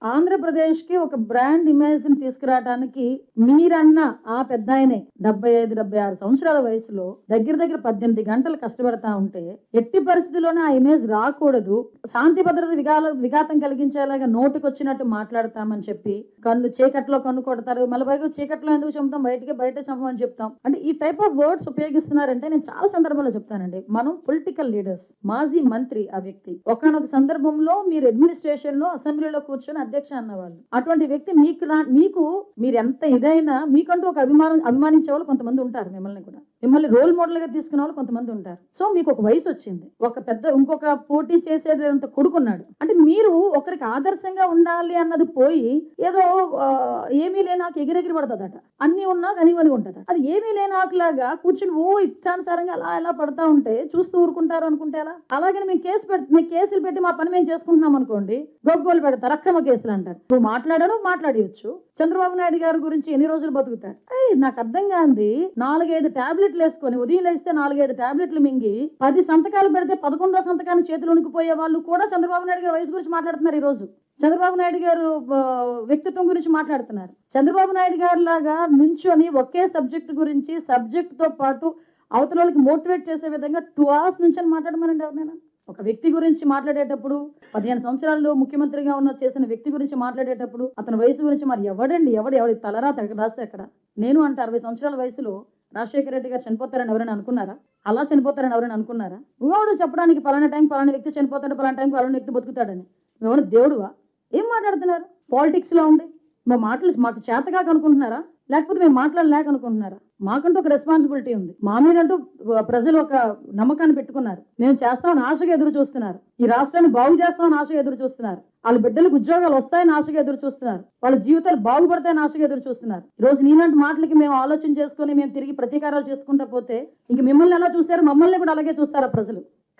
ఆంధ్రప్రదేశ్‌కి ఒక బ్రాండ్ ఇమేజ్‌ని తీసుకురావడానికి మీరన్న ఆ పెద్దాయనే 75 సంవత్సరాల వయసులో దగ్గర దగ్గర 18 గంటలు కష్టపడతా ఉంటే ఎట్టి పరిస్థితుల్లోనే ఆ ఇమేజ్ రాకూడదు. శాంతి భద్రత విఘాతం కలిగించేలాగా నోటికొచ్చినట్టు మాట్లాడతామని చెప్పి చీకట్లో కన్ను కొడతారు. మళ్ళీ పైగా చీకట్లో ఎందుకు చంపుతాం, బయటే చంపమని చెప్తాం. అంటే ఈ టైప్ ఆఫ్ వర్డ్స్ ఉపయోగిస్తున్నారంటే నేను చాలా సందర్భాల్లో చెప్తానండి. మనం పొలిటికల్ లీడర్స్, మాజీ మంత్రి ఆ వ్యక్తి. ఒకానొక సందర్భంలో మీరు అడ్మినిస్ట్రేషన్ లో అసెంబ్లీలో కూర్చొని అధ్యక్ష అన్నవాళ్ళు. అటువంటి వ్యక్తి మీకు మీరు ఎంత ఇదైనా మీకంటూ ఒక అభిమానించే వాళ్ళు కొంతమంది ఉంటారు. మిమ్మల్ని రోల్ మోడల్ గా తీసుకునే వాళ్ళు కొంతమంది ఉంటారు. సో మీకు ఒక వయసు వచ్చింది, ఇంకొక పోటీ చేసేంత కొడుకున్నాడు. అంటే మీరు ఒకరికి ఆదర్శంగా ఉండాలి అన్నది పోయి ఏదో ఏమీ లేనాకు ఎగిరెగిరి పడుతుందట. అన్ని ఉన్నా కనివని ఉంటది. అది ఏమీ లేనాకులాగా కూర్చుని ఇష్టానుసారంగా అలా ఎలా పడతా ఉంటే చూస్తూ ఊరుకుంటారు అనుకుంటే అలా. అలాగని మేము కేసులు పెట్టి మా పని మేము చేసుకుంటున్నాం అనుకోండి, గొగ్గోలు పెడతారు, అక్రమ కేసులు అంటారు. నువ్వు మాట్లాడవచ్చు. చంద్రబాబు నాయుడు గారి గురించి ఎన్ని రోజులు బతుకుతాడు? నాకు అర్థం కాంది. 4-5 టాబ్లెట్లు వేసుకొని ఉదయం లేస్తే 4-5 టాబ్లెట్లు మింగి 10 సంతకాలు పెడితే 11వ సంతకాన్ని చేతులు ఉనికిపోయే వాళ్ళు కూడా చంద్రబాబు నాయుడు గారి వయసు గురించి మాట్లాడుతున్నారు. ఈ రోజు చంద్రబాబు నాయుడు గారు వ్యక్తిత్వం గురించి మాట్లాడుతున్నారు. చంద్రబాబు నాయుడు గారు లాగా నుంచొని ఒకే సబ్జెక్ట్ తో పాటు అవతల వాళ్ళకి మోటివేట్ చేసే విధంగా 2 hours నుంచి మాట్లాడమనండి ఎవరినైనా. ఒక వ్యక్తి గురించి మాట్లాడేటప్పుడు 15 సంవత్సరాలు ముఖ్యమంత్రిగా చేసిన వ్యక్తి గురించి మాట్లాడేటప్పుడు అతని వయసు గురించి మరి ఎవడి తలరాత రాస్తే ఎక్కడ? నేను అంటే 60 సంవత్సరాల వయసులో రాజశేఖర రెడ్డి గారు చనిపోతారని ఎవరైనా అనుకున్నారా? అలా చనిపోతారని ఎవరైనా అనుకున్నారా? నువ్వెవడు చెప్పడానికి పలానా టైం పలానా వ్యక్తి చనిపోతాడు, పలానా టైం పలానా వ్యక్తి బతుకుతాడని? నువ్వెవరు దేవుడువా? ఏం మాట్లాడుతున్నారు? పాలిటిక్స్ లో ఉండి మా మాటలు మాకు చేతగా అనుకుంటున్నారా, లేకపోతే మేము మాట్లాడలేక అనుకుంటున్నారా? మాకంటూ ఒక రెస్పాన్సిబిలిటీ ఉంది. మా మీదంటూ ప్రజలు ఒక నమ్మకాన్ని పెట్టుకున్నారు. మేము చేస్తామని ఆశగా ఎదురు చూస్తున్నారు. ఈ రాష్ట్రాన్ని బాగు చేస్తామని ఆశగా ఎదురు చూస్తున్నారు. వాళ్ళ బిడ్డలకు ఉద్యోగాలు వస్తాయని ఆశగా ఎదురు చూస్తున్నారు. వాళ్ళ జీవితాలు బాగుపడతాయని ఆశగా ఎదురు చూస్తున్నారు. ఈ రోజు నీలాంటి మాటలకి మేము ఆలోచన చేసుకుని మేము తిరిగి ప్రతీకారాలు చేసుకుంటా పోతే ఇంక మిమ్మల్ని ఎలా చూసారు, మమ్మల్ని కూడా అలాగే చూస్తారా ప్రజలు?